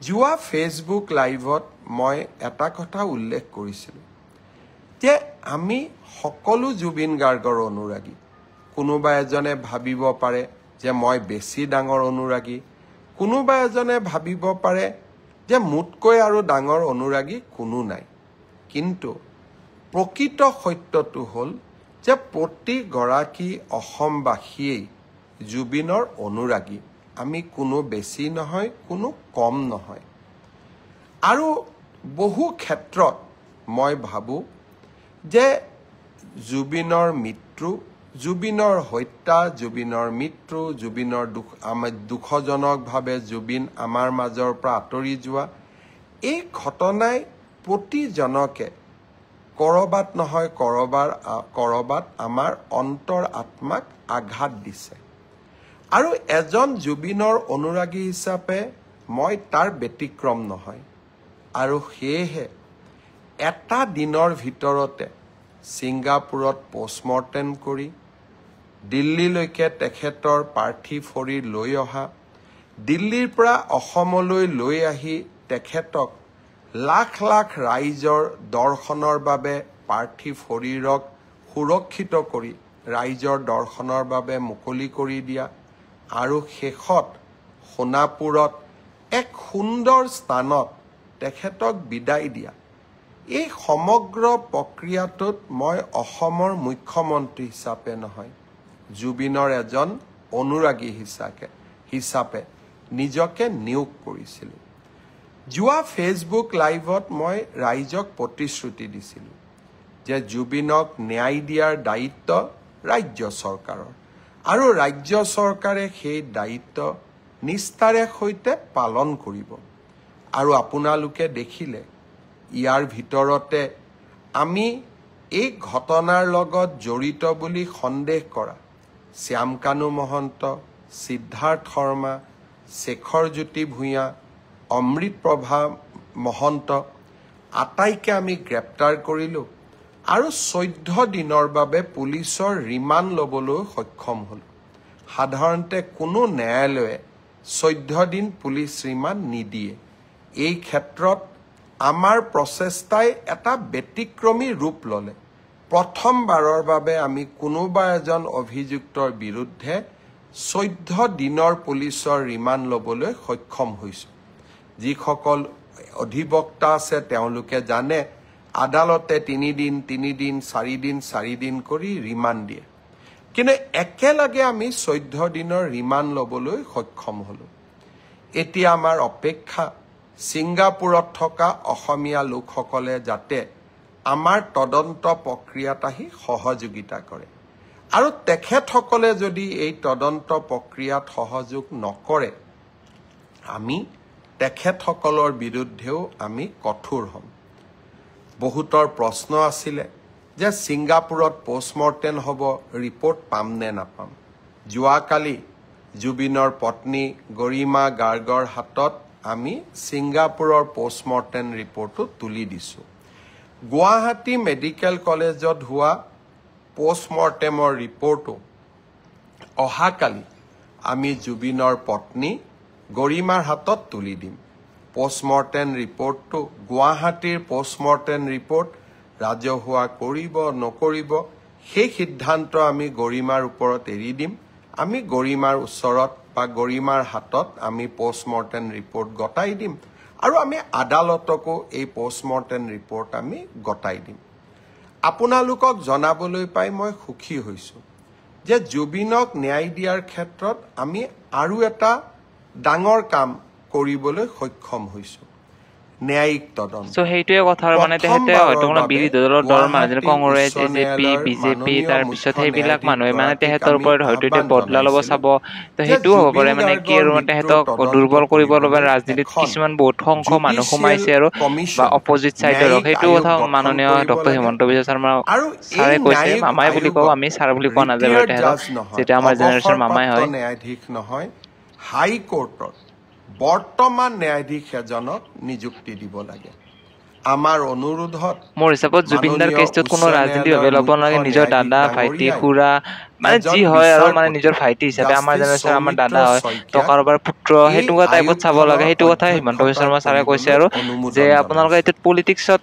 যোৱা ফেচবুক লাইভত মই এটা কথা উল্লেখ কৰিছিলোঁ যে আমি সকলো জুবিন গাৰ্গৰ অনুৰাগী কোনোবা এজনে ভাবিব পাৰে যে মই বেছি ডাঙৰ অনুৰাগী কোনোবা এজনে ভাবিব পাৰে যে মোতকৈ আৰু ডাঙৰ অনুৰাগী কোনো নাই কিন্তু প্ৰকৃত সত্যটো হ'ল যে প্ৰতিগৰাকী অসমবাসীয়ে জুবিনৰ অনুৰাগী আমি কোনো বেছি নহয় কোনো কম নহয় আৰু বহু ক্ষেত্ৰত মই ভাবো যে জুবিনৰ মৃত্যু জুবিনৰ হত্যা জুবিনৰ মৃত্যু জুবিনৰ দুখজনকভাৱে জুবিন আমাৰ মাজৰ পৰা আঁতৰি যোৱা এই ঘটনাই প্ৰতিজনকে কৰবাত নহয় কৰবাত আমাৰ অন্তৰ আত্মাক আঘাত দিছে আৰু এজন জুবিনৰ অনুৰাগী হিচাপে মই তাৰ ব্যতিক্ৰম নহয় আৰু সেয়েহে এটা দিনৰ ভিতৰতে ছিংগাপুৰত পোষ্টমৰ্টেম কৰি দিল্লীলৈকে তেখেতৰ পাৰ্থিৱ শৰীৰ লৈ অহা দিল্লীৰ পৰা অসমলৈ লৈ আহি তেখেতক লাখ লাখ ৰাইজৰ দৰ্শনৰ বাবে পাৰ্থিৱ শৰীৰক সুৰক্ষিত কৰি ৰাইজৰ দৰ্শনৰ বাবে মুকলি কৰি দিয়া আৰু শেষত সোণাপুৰত এক সুন্দৰ স্থানত তেখেতক বিদায় দিয়া এই সমগ্ৰ প্ৰক্ৰিয়াটোত মই অসমৰ মুখ্যমন্ত্ৰী হিচাপে নহয় জুবিনৰ এজন অনুৰাগী হিচাপে নিজকে নিয়োগ কৰিছিলোঁ যোৱা ফেচবুক লাইভত মই ৰাইজক প্ৰতিশ্ৰুতি দিছিলোঁ যে জুবিনক ন্যায় দিয়াৰ দায়িত্ব ৰাজ্য চৰকাৰৰ আৰু ৰাজ্য চৰকাৰে সেই দায়িত্ব নিষ্ঠাৰে সৈতে পালন কৰিব আৰু আপোনালোকে দেখিলে ইয়াৰ ভিতৰতে আমি এই ঘটনাৰ লগত জড়িত বুলি সন্দেহ কৰা শ্যামকানু মহন্ত সিদ্ধাৰ্থ শৰ্মা শেখৰজ্যোতি ভূঞা অমৃতপ্ৰভা মহন্ত আটাইকে আমি গ্ৰেপ্তাৰ কৰিলোঁ আৰু 14 দিনৰ বাবে পুলিচৰ ৰিমাণ্ড ল'বলৈ সক্ষম হ'ল সাধাৰণতে কোনো ন্যায়ালয়ে 14 দিন পুলিচ ৰিমাণ্ড নিদিয়ে এই ক্ষেত্ৰত আমাৰ প্ৰচেষ্টাই এটা ব্যতিক্ৰমী ৰূপ ল'লে প্ৰথমবাৰৰ বাবে আমি কোনোবা এজন অভিযুক্তৰ বিৰুদ্ধে 14 দিনৰ পুলিচৰ ৰিমাণ্ড ল'বলৈ সক্ষম হৈছোঁ যিসকল অধিবক্তা আছে তেওঁলোকে জানে আদালতে 3 দিন 4 দিন কৰি ৰিমাণ্ড দিয়ে কিন্তু একেলগে আমি 14 দিনৰ ৰিমাণ্ড ল'বলৈ সক্ষম হ'লোঁ এতিয়া আমাৰ অপেক্ষা ছিংগাপুৰত থকা অসমীয়া লোকসকলে যাতে আমাৰ তদন্ত প্ৰক্ৰিয়াত আহি সহযোগিতা কৰে আৰু তেখেতসকলে যদি এই তদন্ত প্ৰক্ৰিয়াত সহযোগ নকৰে আমি তেখেতসকলৰ বিৰুদ্ধেও আমি কঠোৰ হ'ম বহুতৰ প্ৰশ্ন আছিলে যে ছিংগাপুৰত পোষ্টমৰ্টেম হ'ব ৰিপৰ্ট পাম নে নাপাম যোৱাকালি জুবিনৰ পত্নী গৰিমা গাৰ্গৰ হাতত আমি ছিংগাপুৰৰ পোষ্টমৰ্টেম ৰিপৰ্টটো তুলি দিছোঁ গুৱাহাটী মেডিকেল কলেজত হোৱা পোষ্টমৰ্টেমৰ ৰিপৰ্টটো অহাকালি আমি জুবিনৰ পত্নী গৰিমাৰ হাতত তুলি দিম পোষ্টমৰ্টেম ৰিপৰ্টটো গুৱাহাটীৰ পোষ্টমৰ্টেম ৰিপৰ্ট ৰাজহুৱা কৰিব নকৰিব সেই সিদ্ধান্ত আমি গৰিমাৰ ওপৰত এৰি দিম আমি গৰিমাৰ ওচৰত বা গৰিমাৰ হাতত আমি পোষ্টমৰ্টেম ৰিপৰ্ট গতাই দিম আৰু আমি আদালতকো এই পোষ্টমৰ্টেম ৰিপৰ্ট আমি গতাই দিম আপোনালোকক জনাবলৈ পাই মই সুখী হৈছোঁ যে জুবিনক ন্যায় দিয়াৰ ক্ষেত্ৰত আমি আৰু এটা ডাঙৰ কাম কৰিবলৈ সক্ষম হৈছোঁ ন্যায়িক তদন্ত সো সেইটোৱে কথা মানে তেহেতে হয়তো কোনো বিৰোধী দলৰ মানে যেনে কংগ্ৰেছ এজেপি বিজেপি তাৰপিছত সেইবিলাক মানুহে মানে তেহেতৰ ওপৰত হয়তো এতিয়া বদলা ল'ব চাব তো সেইটোও হ'ব পাৰে মানে কি আৰু তেহেতক দুৰ্বল কৰিব বাবে ৰাজনীতিত কিছুমান বহুত সংখ্যক মানুহ সোমাইছে আৰু বা অপজিট চাইডৰ সেইটো কথা মাননীয় ডক্টৰ হিমন্ত বিশ্ব শৰ্মা ছাৰে কৈছে মামাই বুলি কওঁ আমি ছাৰ বুলি কোৱা নাযায় বাৰু তেহেতক যেতিয়া আমাৰ জেনেৰেশ্যন মামাই হয় ন্যায়াধীশ নহয় হাই কোৰ্টত বৰ্তমান ন্যায়াধীশ এজনক নিযুক্তি দিব লাগে আমাৰ অনুৰোধত মোৰ হিচাপত জুবিনদাৰ কেছটোত কোনো ৰাজনীতিভাৱে ল'ব নালাগে নিজৰ দাদা ভাইটি খুৰা মানে যি হয় আৰু মানে নিজৰ ভাইটি হিচাপে আমাৰ জেনেৰেশ্যন আমাৰ দাদা হয় তো কাৰোবাৰ পুত্ৰ সেনেকুৱা টাইপত চাব লাগে সেইটো কথাই হিমন্ত বিশ্ব শৰ্মা ছাৰে কৈছে আৰু যে আপোনালোকে এইটোত পলিটিক্সত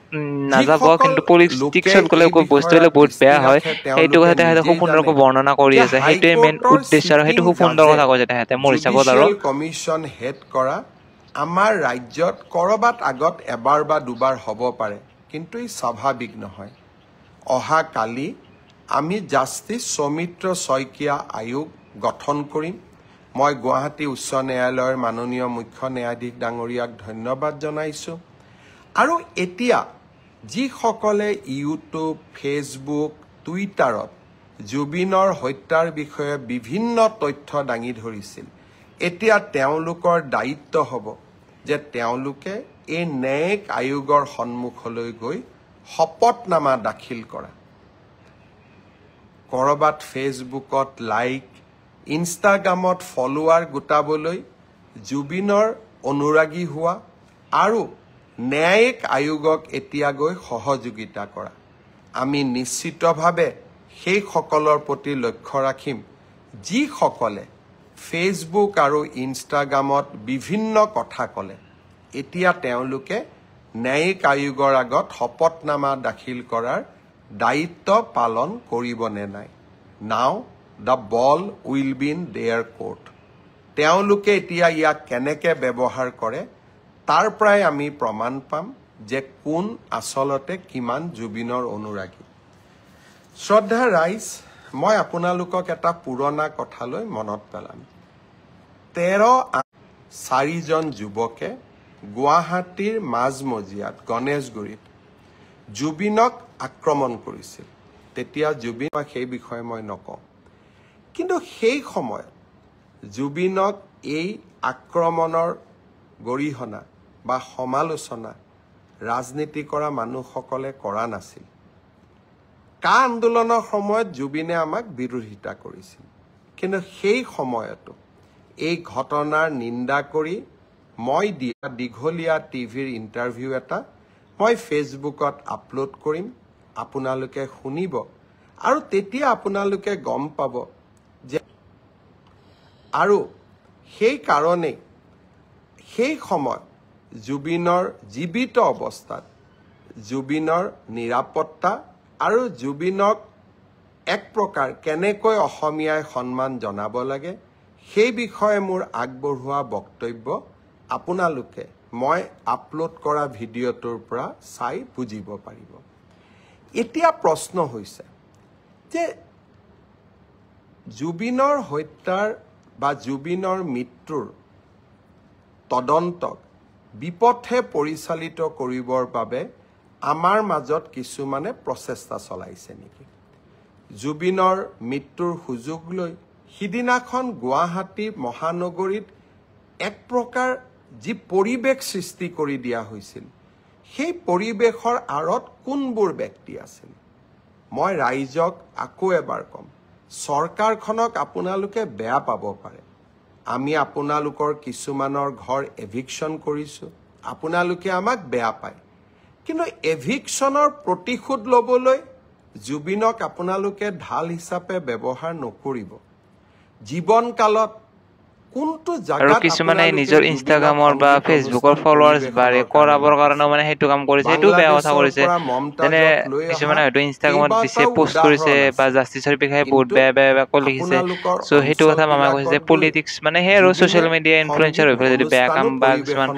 নাযাব কিন্তু পলিটিক্সত গ'লে বস্তুবিলাক বহুত বেয়া হয় সেইটো কথা তেখেতে খুব সুন্দৰকৈ বৰ্ণনা কৰি আছে সেইটোৱে মেইন উদ্দেশ্য আৰু সেইটো খুব সুন্দৰ কথা কৈছে তেখেতে মোৰ হিচাপত আৰু কমিশ্যন হেড কৰা আমাৰ ৰাজ্যত কৰবাত আগত এবাৰ বা দুবাৰ হ'ব পাৰে কিন্তু ই স্বাভাৱিক নহয় অহা কালি আমি জাষ্টিস সৌমিত্ৰ শইকীয়া আয়োগ গঠন কৰিম মই গুৱাহাটী উচ্চ ন্যায়ালয়ৰ মাননীয় মুখ্য ন্যায়াধীশ ডাঙৰীয়াক ধন্যবাদ জনাইছো আৰু এতিয়া যিসকলে ইউটিউব ফেচবুক টুইটাৰত জুবিনৰ হত্যাৰ বিষয়ে বিভিন্ন তথ্য দাঙি ধৰিছিল এতিয়া তেওঁলোকৰ দায়িত্ব হ'ব যে তেওঁলোকে এই ন্যায়িক আয়োগৰ সন্মুখলৈ গৈ শপতনামা দাখিল কৰা কৰবাত ফেচবুকত লাইক ইনষ্টাগ্ৰামত ফলোৱাৰ গোটাবলৈ জুবিনৰ অনুৰাগী হোৱা আৰু ন্যায়িক আয়োগক এতিয়া গৈ সহযোগিতা কৰা আমি নিশ্চিতভাৱে সেই সকলৰ প্ৰতি লক্ষ্য ৰাখিম যিসকলে ফেচবুক আৰু ইনষ্টাগ্ৰামত বিভিন্ন কথা ক'লে এতিয়া তেওঁলোকে ন্যায়িক আয়োগৰ আগত শপতনামা দাখিল কৰাৰ দায়িত্ব পালন কৰিব নে নাই নাও the ball will be in there court তেওঁলোকে এতিয়া ইয়াক কেনেকৈ ব্যৱহাৰ কৰে তাৰ পৰাই আমি প্ৰমাণ পাম যে কোন আচলতে কিমান জুবিনৰ অনুৰাগী শ্ৰদ্ধা ৰাইজ মই আপোনালোকক এটা পুৰণা কথালৈ মনত পেলাম 4জন যুৱকে গুৱাহাটীৰ মাজমজিয়াত গণেশগুৰিত জুবিনক আক্ৰমণ কৰিছিল তেতিয়া জুবিন সেই বিষয়ে মই নকওঁ কিন্তু সেই সময়ত জুবিনক এই আক্ৰমণৰ গৰিহণা বা সমালোচনা ৰাজনীতি কৰা মানুহসকলে কৰা নাছিল কা আন্দোলনৰ সময়ত জুবিনে আমাক বিৰোধিতা কৰিছিল কিন্তু সেই সময়তো এই ঘটনাৰ নিন্দা কৰি মই দিয়া দীঘলীয়া টিভিৰ ইণ্টাৰভিউ এটা মই ফেচবুকত আপলোড কৰিম আপোনালোকে শুনিব আৰু তেতিয়া আপোনালোকে গম পাব যে আৰু সেই কাৰণে সেই সময় জুবিনৰ জীৱিত অৱস্থাত জুবিনৰ নিৰাপত্তা আৰু জুবিনক এক প্ৰকাৰ কেনেকৈ অসমীয়াই সন্মান জনাব লাগে সেই বিষয়ে মোৰ আগবঢ়োৱা বক্তব্য আপোনালোকে মই আপলোড কৰা ভিডিঅ'টোৰ পৰা চাই বুজিব পাৰিব এতিয়া প্ৰশ্ন হৈছে যে জুবিনৰ হত্যাৰ বা জুবিনৰ মৃত্যুৰ তদন্তক বিপথে পৰিচালিত কৰিবৰ বাবে আমাৰ মাজত কিছুমানে প্ৰচেষ্টা চলাইছে নেকি জুবিনৰ মৃত্যুৰ সুযোগ লৈ সিদিনাখন গুৱাহাটী মহানগৰীত এক প্ৰকাৰ যি পৰিৱেশ সৃষ্টি কৰি দিয়া হৈছিল সেই পৰিৱেশৰ আঁৰত কোনবোৰ ব্যক্তি আছিল মই ৰাইজক আকৌ এবাৰ কম চৰকাৰখনক আপোনালোকে বেয়া পাব পাৰে আমি আপোনালোকৰ কিছুমানৰ ঘৰ এভিকশ্যন কৰিছো আপোনালোকে আমাক বেয়া পায় কিন্তু এভিকশ্যনৰ প্ৰতিশোধ ল'বলৈ জুবিনক আপোনালোকে ঢাল হিচাপে ব্যৱহাৰ নকৰিব জীৱনকালত কোনটো জায়গাত আৰু কিছুমানে নিজৰ ইনষ্টাগ্ৰামৰ বা ফেচবুকৰ ফলোৱাৰ্স বাৰে কৰাবৰ কাৰণে মানে সেইটো কাম কৰিছে সেইটো বেয়া কথা কৰিছে যেনে কিছুমানে হয়তো ইনষ্টাগ্ৰামত দিছে পোষ্ট কৰিছে বা জাষ্টিছৰ বিষয়ে বহুত বেয়া বেয়া কৈ লিখিছে সো সেইটো কথা মামা কৈছে যে পলিটিক্স মানে সেই আৰু ছ'চিয়েল মিডিয়া ইনফ্লুৱেঞ্চাৰ হৈ পেলাই যদি বেয়া কাম বা কিছুমান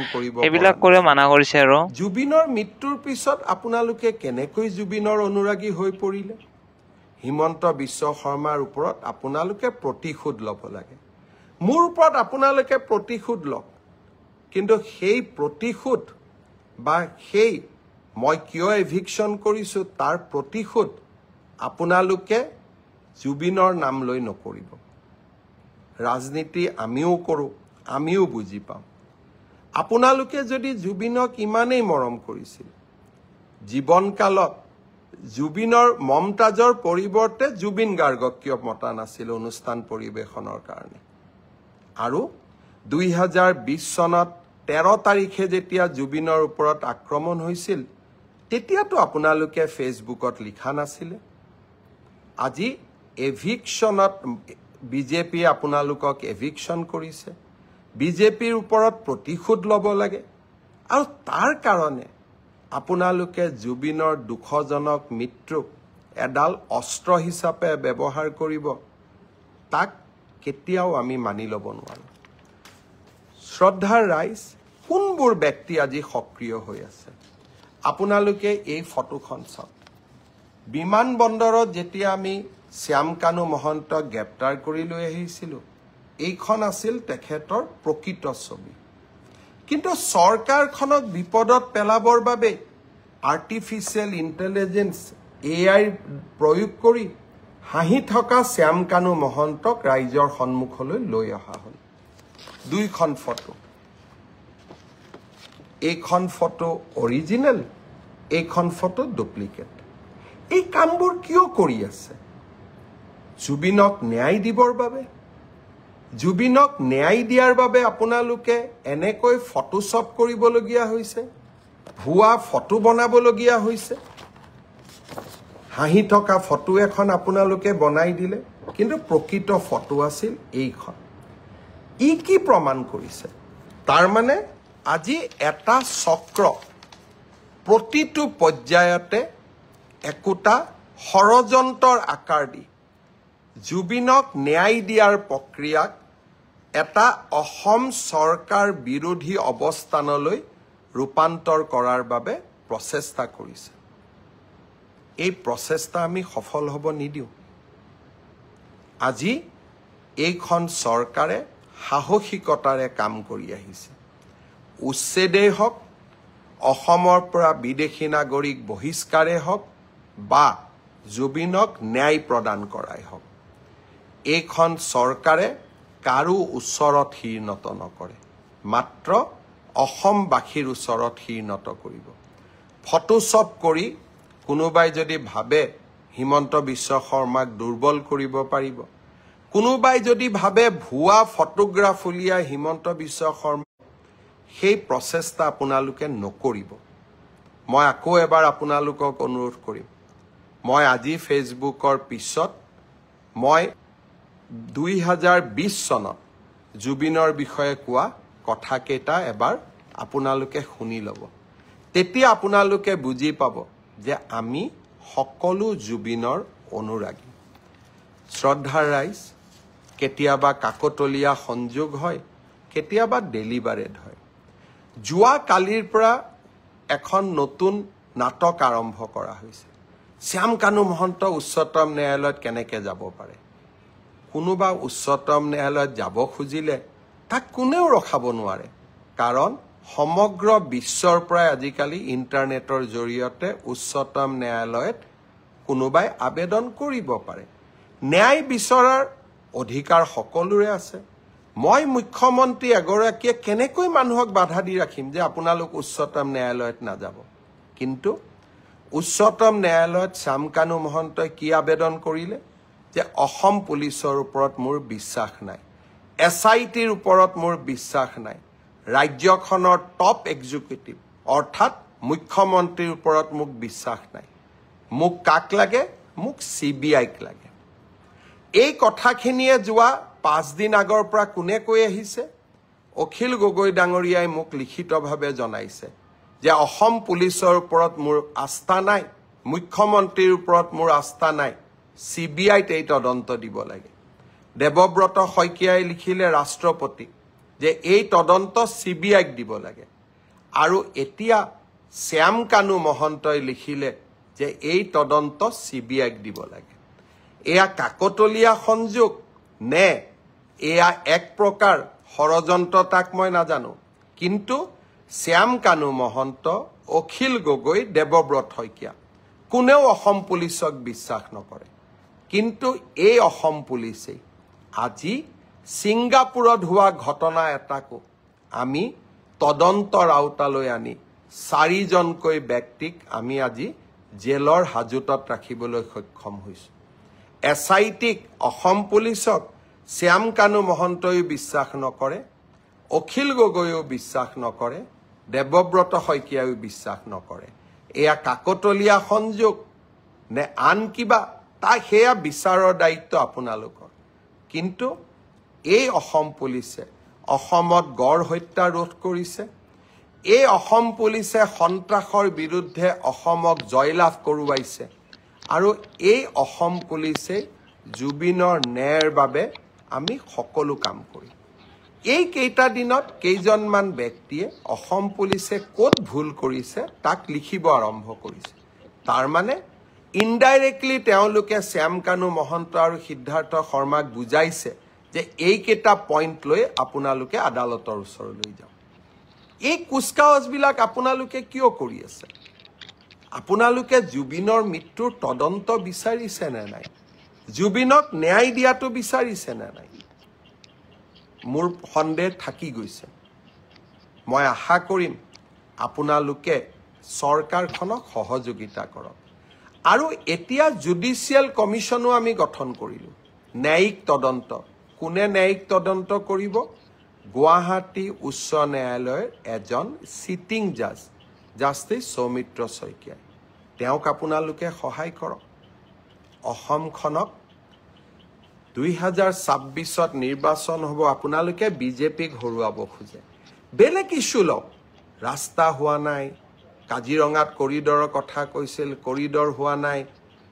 এইবিলাক কৰি মানা কৰিছে আৰু জুবিনৰ মৃত্যুৰ পিছত আপোনালোকে কেনেকৈ জুবিনৰ অনুৰাগী হৈ পৰিলে হিমন্ত বিশ্ব শৰ্মাৰ ওপৰত আপোনালোকে প্ৰতিশোধ ল'ব লাগে মোৰ ওপৰত আপোনালোকে প্ৰতিশোধ লওক কিন্তু সেই প্ৰতিশোধ বা সেই মই কিয় এভিকশ্যন কৰিছো তাৰ প্ৰতিশোধ আপোনালোকে জুবিনৰ নাম লৈ নকৰিব ৰাজনীতি আমিও কৰোঁ আমিও বুজি পাওঁ আপোনালোকে যদি জুবিনক ইমানেই মৰম কৰিছিল জীৱনকালত জুবিনৰ মমতাজৰ পৰিৱৰ্তে জুবিন গাৰ্গক কিয় মতা নাছিল অনুষ্ঠান পৰিৱেশনৰ কাৰণে আৰু 2020 চনত 13 তাৰিখে যেতিয়া জুবিনৰ ওপৰত আক্ৰমণ হৈছিল তেতিয়াতো আপোনালোকে ফেচবুকত লিখা নাছিলে আজি এভিকশনত বিজেপি আপোনালোকক এভিকশন কৰিছে বিজেপিৰ ওপৰত প্ৰতিশোধ ল'ব লাগে আৰু তাৰ কাৰণে আপোনালোকে জুবিনৰ দুখজনক মৃত্যুক এডাল অস্ত্ৰ হিচাপে ব্যৱহাৰ কৰিব তাক কেতিয়াও আমি মানি ল'ব নোৱাৰো শ্ৰদ্ধাৰ ৰাইজ কোনবোৰ ব্যক্তি আজি সক্ৰিয় হৈ আছে আপোনালোকে এই ফটোখন চাওক বিমানবন্দৰত যেতিয়া আমি শ্যামকানু মহন্তক গ্ৰেপ্তাৰ কৰি লৈ আহিছিলোঁ এইখন আছিল তেখেতৰ প্ৰকৃত ছবি কিন্তু চৰকাৰখনক বিপদত পেলাবৰ বাবে আৰ্টিফিচিয়েল ইন্টেলিজেন্স AI প্ৰয়োগ কৰি হাঁহি থকা শ্যামকানু মহন্তক ৰাইজৰ সন্মুখলৈ লৈ অহা হ'ল দুইখন ফটো এইখন ফটো অৰিজিনেল এইখন ফটো ডুপ্লিকেট এই কামবোৰ কিয় কৰি আছে জুবিনক ন্যায় দিবৰ বাবে জুবিনক ন্যায় দিয়াৰ বাবে আপোনালোকে এনেকৈ ফটোশ্বপ কৰিবলগীয়া হৈছে ভুৱা ফটো বনাবলগীয়া হৈছে হাঁহি থকা ফটো এখন আপোনালোকে বনাই দিলে কিন্তু প্ৰকৃত ফটো আছিল এইখন ই কি প্ৰমাণ কৰিছে তাৰ মানে আজি এটা চক্ৰ প্ৰতিটো পৰ্যায়তে একোটা ষড়যন্ত্ৰৰ আকাৰ দি জুবিনক ন্যায় দিয়াৰ প্ৰক্ৰিয়াক এটা অসম চৰকাৰ বিৰোধী অৱস্থানলৈ ৰূপান্তৰ কৰাৰ বাবে প্ৰচেষ্টা কৰিছে এই প্ৰচেষ্টা আমি সফল হ'ব নিদিও আজি এইখন চৰকাৰে সাহসিকতাৰে কাম কৰি আহিছে উচ্ছেদেই হওক অসমৰ পৰা বিদেশী নাগৰিক বহিষ্কাৰে হওক বা জুবিনক ন্যায় প্ৰদান কৰাই হওক এইখন চৰকাৰে কাৰো ওচৰত হিৰনত নকৰে মাত্ৰ অসমবাসীৰ ওচৰত হিৰনত কৰিব ফটোশ্বপ কৰি কোনোবাই যদি ভাবে হিমন্ত বিশ্ব শৰ্মাক দুৰ্বল কৰিব পাৰিব কোনোবাই যদি ভাবে ভুৱা ফটোগ্ৰাফ উলিয়াই হিমন্ত বিশ্ব শৰ্মা সেই প্ৰচেষ্টা আপোনালোকে নকৰিব মই আকৌ এবাৰ আপোনালোকক অনুৰোধ কৰিম মই আজি ফেচবুকৰ পিছত মই 2020 চনত জুবিনৰ বিষয়ে কোৱা কথাকেইটা এবাৰ আপোনালোকে শুনি ল'ব তেতিয়া আপোনালোকে বুজি পাব যে আমি সকলো জুবিনৰ অনুৰাগী শ্ৰদ্ধাৰ ৰাইজ কেতিয়াবা কাকতলীয়া সংযোগ হয় কেতিয়াবা ডেলিভাৰেড হয় যোৱা কালিৰ পৰা এখন নতুন নাটক আৰম্ভ কৰা হৈছে শ্যামকানু মহন্ত উচ্চতম ন্যায়ালয়ত কেনেকৈ যাব পাৰে কোনোবা উচ্চতম ন্যায়ালয়ত যাব খুজিলে তাক কোনেও ৰখাব নোৱাৰে কাৰণ সমগ্ৰ বিশ্বৰ পৰা আজিকালি ইন্টাৰনেটৰ জৰিয়তে উচ্চতম ন্যায়ালয়ত কোনোবাই আবেদন কৰিব পাৰে ন্যায় বিচৰাৰ অধিকাৰ সকলোৰে আছে মই মুখ্যমন্ত্ৰী এগৰাকীয়ে কেনেকৈ মানুহক বাধা দি ৰাখিম যে আপোনালোক উচ্চতম ন্যায়ালয়ত নাযাব কিন্তু উচ্চতম ন্যায়ালয়ত শ্যামকানু মহন্তই কি আবেদন কৰিলে যে অসম পুলিচৰ ওপৰত মোৰ বিশ্বাস নাই SITৰ ওপৰত মোৰ বিশ্বাস নাই ৰাজ্যখনৰ টপ এক্সিকিউটিভ অৰ্থাৎ মুখ্যমন্ত্ৰীৰ ওপৰত মোক বিশ্বাস নাই মোক কাক লাগে মোক CBIক লাগে এই কথাখিনিয়ে যোৱা 5 দিন আগৰ পৰা কোনে কৈ আহিছে অখিল গগৈ ডাঙৰীয়াই মোক লিখিতভাৱে জনাইছে যে অসম পুলিচৰ ওপৰত মোৰ আস্থা নাই মুখ্যমন্ত্ৰীৰ ওপৰত মোৰ আস্থা নাই CBIত এই তদন্ত দিব লাগে দেৱব্ৰত শইকীয়াই লিখিলে ৰাষ্ট্ৰপতি যে এই তদন্ত CBIক দিব লাগে আৰু এতিয়া শ্যামকানু মহন্তই লিখিলে যে এই তদন্ত CBIক দিব লাগে এয়া কাকতলীয়া সংযোগ নে এয়া এক প্ৰকাৰ ষড়যন্ত্ৰ তাক মই নাজানো কিন্তু শ্যামকানু মহন্ত অখিল গগৈ দেৱব্ৰত শইকীয়া কোনেও অসম পুলিচক বিশ্বাস নকৰে কিন্তু এই অসম পুলিচে আজি সিংগাপুৰত হোৱা ঘটনা এটাকো আমি তদন্তৰ আওতালৈ আনি 4 জনকৈ ব্যক্তিক আমি আজি জেলৰ হাজতত ৰাখিবলৈ সক্ষম হৈছো SITক অসম পুলিচক শ্যামকানু মহন্তই বিশ্বাস নকৰে অখিল গগৈও বিশ্বাস নকৰে দেৱব্ৰত শইকীয়াও বিশ্বাস নকৰে এয়া কাকতলীয়া সংযোগ নে আন কিবা তাক সেয়া বিচাৰৰ দায়িত্ব আপোনালোকৰ কিন্তু এই অসম পুলিচে অসমত গড় হত্যা ৰোধ কৰিছে এই অসম পুলিচে সন্ত্ৰাসৰ বিৰুদ্ধে অসমক জয়লাভ কৰোৱাইছে আৰু এই অসম পুলিচে জুবিনৰ ন্যায়ৰ বাবে আমি সকলো কাম কৰিম এই কেইটা দিনত কেইজনমান ব্যক্তিয়ে অসম পুলিচে ক'ত ভুল কৰিছে তাক লিখিব আৰম্ভ কৰিছে তাৰ মানে ইনডাইৰেক্টলি তেওঁলোকে শ্যাম কানু মহন্ত আৰু সিদ্ধাৰ্থ শৰ্মাক বুজাইছে যে এইকেইটা পইণ্ট লৈ আপোনালোকে আদালতৰ ওচৰলৈ যাওক এই কুচকাৱাজবিলাক আপোনালোকে কিয় কৰি আছে আপোনালোকে জুবিনৰ মৃত্যুৰ তদন্ত বিচাৰিছে নে নাই জুবিনক ন্যায় দিয়াটো বিচাৰিছে নে নাই মোৰ সন্দেহ থাকি গৈছে মই আশা কৰিম আপোনালোকে চৰকাৰখনক সহযোগিতা কৰক আৰু এতিয়া জুডিচিয়েল কমিছনো আমি গঠন কৰিলোঁ ন্যায়িক তদন্ত কোনে ন্যায়িক তদন্ত কৰিব গুৱাহাটী উচ্চ ন্যায়ালয়ৰ এজন চিটিং জাজ জাষ্টিছ সৌমিত্ৰ শইকীয়া তেওঁক আপোনালোকে সহায় কৰক অসমখনক 2026ত নিৰ্বাচন হ'ব আপোনালোকে বিজেপিক হৰুৱাব খোজে বেলেগ ইছ্যু লওক ৰাস্তা হোৱা নাই কাজিৰঙাত কৰিডৰৰ কথা কৈছিল কৰিডৰ হোৱা নাই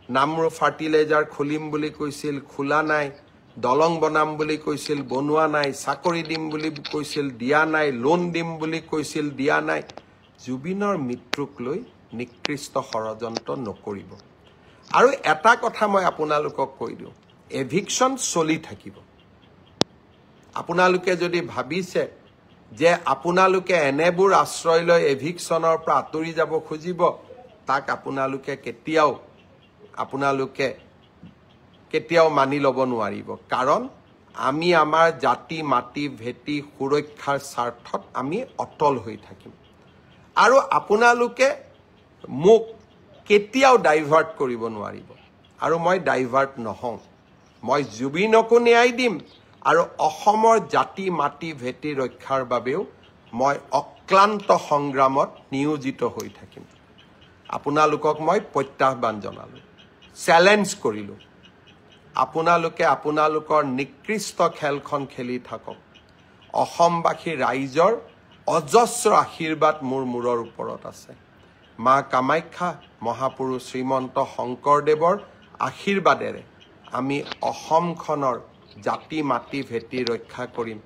নামৰু ফাৰ্টিলাইজাৰ খুলিম বুলি কৈছিল খোলা নাই দলং বনাম বুলি কৈছিল বনোৱা নাই চাকৰি দিম বুলি কৈছিল দিয়া নাই লোন দিম বুলি কৈছিল দিয়া নাই জুবিনৰ মৃত্যুক লৈ নিকৃষ্ট ষড়যন্ত্ৰ নকৰিব আৰু এটা কথা মই আপোনালোকক কৈ দিওঁ এভিকশন চলি থাকিব আপোনালোকে যদি ভাবিছে যে আপোনালোকে এনেবোৰ আশ্ৰয় লৈ এভিকশনৰ পৰা আঁতৰি যাব খুজিব তাক আপোনালোকে কেতিয়াও মানি ল'ব নোৱাৰিব কাৰণ আমি আমাৰ জাতি মাটি ভেটি সুৰক্ষাৰ স্বাৰ্থত আমি অটল হৈ থাকিম আৰু আপোনালোকে মোক কেতিয়াও ডাইভাৰ্ট কৰিব নোৱাৰিব আৰু মই ডাইভাৰ্ট নহওঁ মই জুবিনকো ন্যায় দিম আৰু অসমৰ জাতি মাটি ভেটি ৰক্ষাৰ বাবেও মই অক্লান্ত সংগ্ৰামত নিয়োজিত হৈ থাকিম আপোনালোকক মই প্ৰত্যাহ্বান জনালোঁ চেলেঞ্জ কৰিলোঁ আপোনালোকে আপোনালোকৰ নিকৃষ্ট খেলখন খেলি থাকক অসমবাসী ৰাইজৰ অজস্ৰ আশীৰ্বাদ মোৰ মূৰৰ ওপৰত আছে মা কামাখ্যা মহাপুৰুষ শ্ৰীমন্ত শংকৰদেৱৰ আশীৰ্বাদেৰে আমি অসমখনৰ জাতি মাটি ভেটি ৰক্ষা কৰিম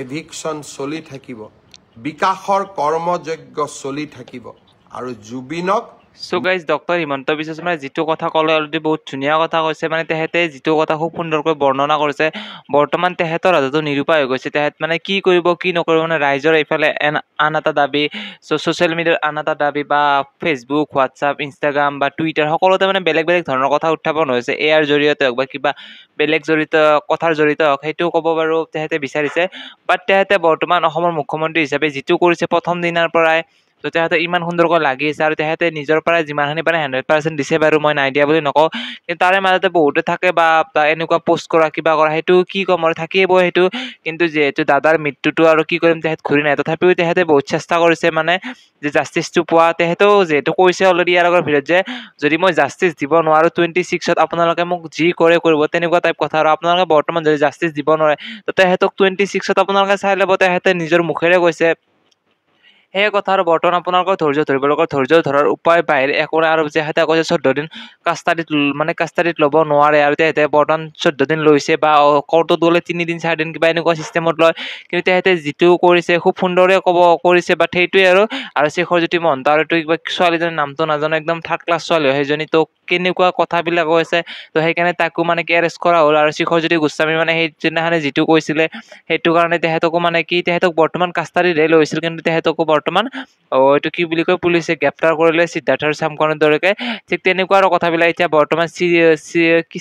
এভিকশন চলি থাকিব বিকাশৰ কৰ্মযজ্ঞ চলি থাকিব আৰু জুবিনক So guys, Dr. Himanta Biswa শৰ্মাই যিটো কথা ক'লে অলৰেডি বহুত ধুনীয়া কথা কৈছে মানে তেহেতে যিটো কথা খুব সুন্দৰকৈ বৰ্ণনা কৰিছে বৰ্তমান তেহেতৰ ৰাজত্ব নিৰূপায় হৈ গৈছে তেহেত মানে কি কৰিব কি নকৰিব মানে ৰাইজৰ এইফালে আন এটা দাবী ছ'চিয়েল মিডিয়াৰ আন এটা দাবী বা ফেচবুক হোৱাটছআপ ইনষ্টাগ্ৰাম বা টুইটাৰ সকলোতে মানে বেলেগ বেলেগ ধৰণৰ কথা উত্থাপন হৈছে এয়াৰ জৰিয়তে হওক বা কিবা বেলেগ কথাৰ জৰিয়তে হওক সেইটো ক'ব বাৰু তেহেতে বিচাৰিছে বাট তেহেতে বৰ্তমান অসমৰ মুখ্যমন্ত্ৰী হিচাপে যিটো কৰিছে প্ৰথম দিনাৰ পৰাই তো তেহেতে ইমান সুন্দৰকৈ লাগি আছে আৰু তেহেতে নিজৰ পৰা যিমানখিনি পাৰে 100% দিছে বাৰু মই নাই দিয়া বুলি নকওঁ কিন্তু তাৰে মাজতে বহুতে থাকে বা এনেকুৱা পোষ্ট কৰা কিবা কৰা সেইটো কি ক'ম আৰু থাকিব সেইটো কিন্তু যিহেতু দাদাৰ মৃত্যুটো আৰু কি কৰিম তেহেত ঘূৰি নাই তথাপিও তেহেতে বহুত চেষ্টা কৰিছে মানে যে জাষ্টিছটো পোৱা তেহেতেও যিহেতু কৈছে অলৰেডি ইয়াৰ আগৰ ভিডিঅ'ত যে যদি মই জাষ্টিছ দিব নোৱাৰোঁ 26ত আপোনালোকে মোক যি কৰে কৰিব তেনেকুৱা টাইপ কথা আৰু আপোনালোকে বৰ্তমান যদি জাষ্টিছ দিব নোৱাৰে তো তেহেতক 26ত আপোনালোকে চাই ল'ব তেহেতে নিজৰ মুখেৰে কৈছে সেই কথা আৰু বৰ্তমান আপোনালোকৰ ধৈৰ্য ধৰিব লগৰ ধৈৰ্য ধৰাৰ উপায় বাহিৰে একো নাই আৰু যেহেতু কৈছে 14 দিন কাষ্টাডিত ল'ব নোৱাৰে আৰু তেহেতে বৰ্তমান 14 দিন লৈছে বা কৰ্টত গ'লে 3 দিন 4 দিন কিবা এনেকুৱা চিষ্টেমত লয় কিন্তু তেহেতে যিটো কৰিছে খুব সুন্দৰে কৰিছে বা সেইটোৱে আৰু শেখৰজ্যোতি মহন্ত আৰু কিবা ছোৱালীজনীৰ নামটো নাজানো একদম 3rd ক্লাছ ছোৱালী সেইজনী তো কেনেকুৱা কথাবিলাক কৈছে তো সেইকাৰণে তাকো মানে এৰেষ্ট কৰা হ'ল আৰু শেখৰজ্যোতি গোস্বামী মানে সেইদিনাখনে যিটো কৈছিলে সেইটো কাৰণে তেহেতকো মানে কি তেহেতক বৰ্তমান কাষ্টাডিত লৈছিল কিন্তু তেহেতকো বৰ্তমান এইটো কি বুলি কয় পুলিচে গ্ৰেপ্তাৰ কৰিলে সিদ্ধাৰ্থ আৰু শ্যামকৰণৰ দৰেকে ঠিক তেনেকুৱা আৰু কথাবিলাক এতিয়া বৰ্তমান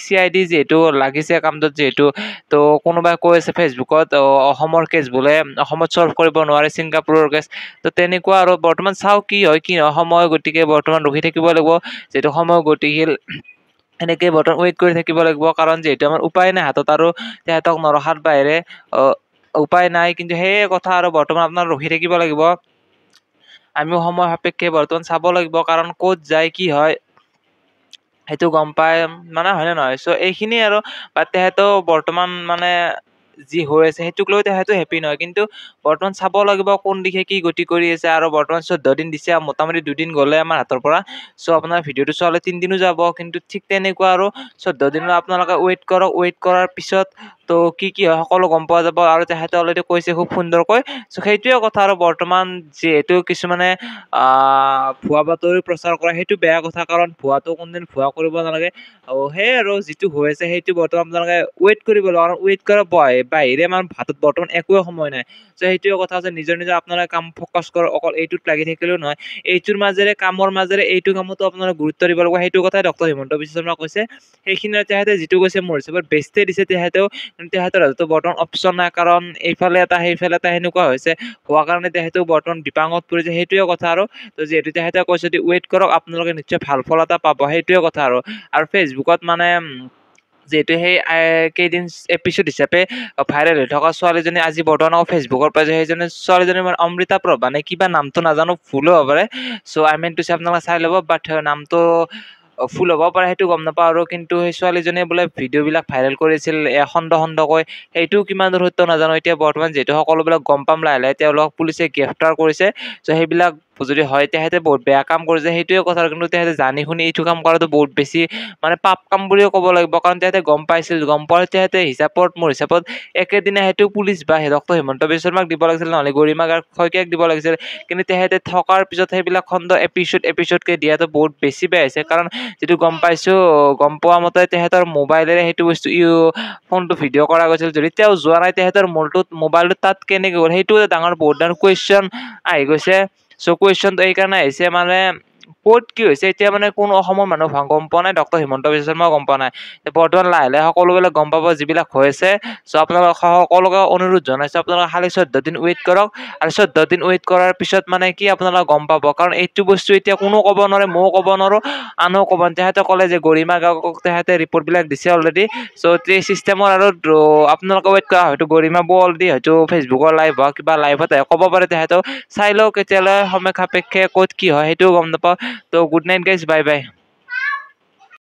CID যিহেতু লাগিছে কামটোত যিহেতু তো কোনোবাই কৈ আছে ফেচবুকত অসমৰ কেছ বোলে অসমত চল্ভ কৰিব নোৱাৰে ছিংগাপুৰৰ কেছ তো তেনেকুৱা আৰু বৰ্তমান চাওঁ কি হয় কি নহয় সময় গতিকে বৰ্তমান ৰখি থাকিব লাগিব যিহেতু সময় গতিশীল এনেকৈ বৰ্তমান ৱেইট কৰি থাকিব লাগিব কাৰণ যিহেতু আমাৰ উপায় নাই হাতত আৰু তেহেতক নৰখাৰ বাহিৰে উপায় নাই কিন্তু সেই কথা আৰু বৰ্তমান আপোনাৰ ৰখি থাকিব লাগিব আমিও সময় সাপেক্ষে বৰ্তমান চাব লাগিব, কাৰণ ক'ত যায় কি হয় সেইটো গম পাই মানে হয়নে নহয়। চ' এইখিনি আৰু বা তেহেঁতেও বৰ্তমান মানে যি হৈ আছে সেইটোক লৈ তেহেঁতো হেপী নহয়, কিন্তু বৰ্তমান চাব লাগিব কোন দিশে কি গতি কৰি আছে। আৰু বৰ্তমান 14 দিন দিছে, মোটামুটি 2 দিন গ'লে আমাৰ হাতৰ পৰা। চ' আপোনাৰ ভিডিঅ'টো চোৱালে 3 দিনো যাব, কিন্তু ঠিক তেনেকুৱা আৰু 14 দিনৰ আপোনালোকে ৱেইট কৰক। ৱেইট কৰাৰ পিছত তো কি কি হয় সকলো গম পোৱা যাব, আৰু তেহেঁতে অলৰেডি কৈছে খুব সুন্দৰকৈ। চ' সেইটোৱে কথা। আৰু বৰ্তমান যিহেতু কিছুমানে ভুৱা বাতৰি প্ৰচাৰ কৰে, সেইটো বেয়া কথা, কাৰণ ভুৱাটো কোনদিন ভুৱা কৰিব নালাগে। আৰু সেয়ে আৰু যিটো হৈ আছে সেইটো বৰ্তমান আপোনালোকে ৱেইট কৰিব লাগিব, কাৰণ ৱেইট কৰা বাহিৰে আমাৰ হাতত বৰ্তমান একোৱে সময় নাই। চ' সেইটোৱে কথা আছে, নিজৰ আপোনালোকে কাম ফ'কাছ কৰক, অকল এইটোত লাগি থাকিলেও নহয়। এইটোৰ মাজেৰে কামৰ মাজেৰে এইটো কামতো আপোনালোকে গুৰুত্ব দিব লাগিব, সেইটো কথাই ডক্টৰ হিমন্ত বিশ্ব শৰ্মা কৈছে। সেইখিনি তেহেঁতে যিটো কৈছে মোৰ হিচাপত বেষ্টে দিছে তেহেঁতেও, কিন্তু তেহেঁতৰ হাততো বৰ্তমান অপশ্যন নাই, কাৰণ এইফালে এটা সেইফালে এটা সেনেকুৱা হৈছে হোৱা কাৰণে তেহেঁতেও বৰ্তমান বিপাঙত পৰিছে। সেইটোৱে কথা। আৰু তো যিহেতু তেহেঁতে কৈছে যদি ৱেইট কৰক আপোনালোকে নিশ্চয় ভাল ফল এটা পাব, সেইটোৱে কথা। আৰু ফেচবুকত মানে যিহেতু সেই কেইদিন এপিছড হিচাপে ভাইৰেল হৈ থকা ছোৱালীজনী আজি বৰ্তমান ফেচবুকৰ পৰা সেইজনী ছোৱালীজনী মানে অমৃতা প্ৰভা নে কিবা নামটো নাজানো, ভুলো হ'ব পাৰে। চ' আই মিন টু চে আপোনালোকে চাই ল'ব, বাট নামটো ফুল হ'ব পাৰে সেইটো গম নাপাওঁ। আৰু কিন্তু সেই ছোৱালীজনীয়ে বোলে ভিডিঅ'বিলাক ভাইৰেল কৰিছিল খণ্ড খণ্ডকৈ, সেইটোও কিমান দূৰ সত্য নাজানো। এতিয়া বৰ্তমান যিহেতু সকলোবিলাক গম পাম লাহে লাহে, তেওঁলোকক পুলিচে গ্ৰেপ্তাৰ কৰিছে। চ' সেইবিলাক যদি হয় তেহেঁতে বহুত বেয়া কাম কৰিছে, সেইটোৱে কথা। কিন্তু তেহেঁতে জানি শুনি এইটো কাম কৰাটো বহুত বেছি মানে পাপ কাম বুলিও ক'ব লাগিব, কাৰণ তেহেঁতে গম পাইছিল, গম পোৱাৰ তেহেঁতে মোৰ হিচাপত একেদিনা সেইটো পুলিচ বা ডক্টৰ হিমন্ত বিশ্ব শৰ্মাক দিব লাগিছিল, নহ'লে গৰিমা শইকীয়াক দিব লাগিছিল। কিন্তু তেহেঁতে থকাৰ পিছত সেইবিলাক খণ্ড এপিছডকে দিয়াটো বহুত বেছি বেয়া হৈছে, কাৰণ যিটো গম পাইছোঁ, গম পোৱা মতে তেহেঁতৰ মোবাইলেৰে সেইটো বস্তু ফোনটো ভিডিঅ' কৰা গৈছিল। যদি তেওঁ যোৱা নাই তেহেঁতৰ মোবাইলটো তাত কেনেকৈ গ'ল, সেইটো ডাঙৰ বহুত ডাঙৰ কুৱেশ্যন আহি গৈছে। চ' কুৱেশ্যনটো এইকাৰণে আহিছে মানে ক'ত কি হৈছে এতিয়া মানে কোনো অসমৰ মানুহ গম পোৱা নাই, ডক্টৰ হিমন্ত বিশ্ব শৰ্মাও গম পোৱা নাই। বৰ্তমান লাহে লাহে সকলোবিলাক গম পাব যিবিলাক হৈ আছে। চ' আপোনালোকে সকলোকে অনুৰোধ জনাইছোঁ, আপোনালোকে খালি 14 দিন ৱেইট কৰক। আৰু 14 দিন ৱেইট কৰাৰ পিছত মানে কি আপোনালোকে গম পাব, কাৰণ এইটো বস্তু এতিয়া কোনো ক'ব নোৱাৰে, ময়ো ক'ব নোৱাৰোঁ, আনেও ক'ব নোৱাৰে। তেহেঁতে ক'লে যে গৰিমা গাঁৱক তেহেঁতে ৰিপৰ্টবিলাক দিছে অলৰেডি। চ' এই চিষ্টেমৰ আৰু আপোনালোকে ৱেইট কৰা, হয়তো গৰিমা বৌ অলৰেডি হয়তো ফেচবুকৰ লাইভ বা কিবা লাইভত ক'ব পাৰে। তেহেঁতেও চাই লওক কেতিয়ালৈ সময় সাপেক্ষে ক'ত কি হয় সেইটোও গম নাপাওঁ। ত' গুড নাইট গাইজ, বাই বাই।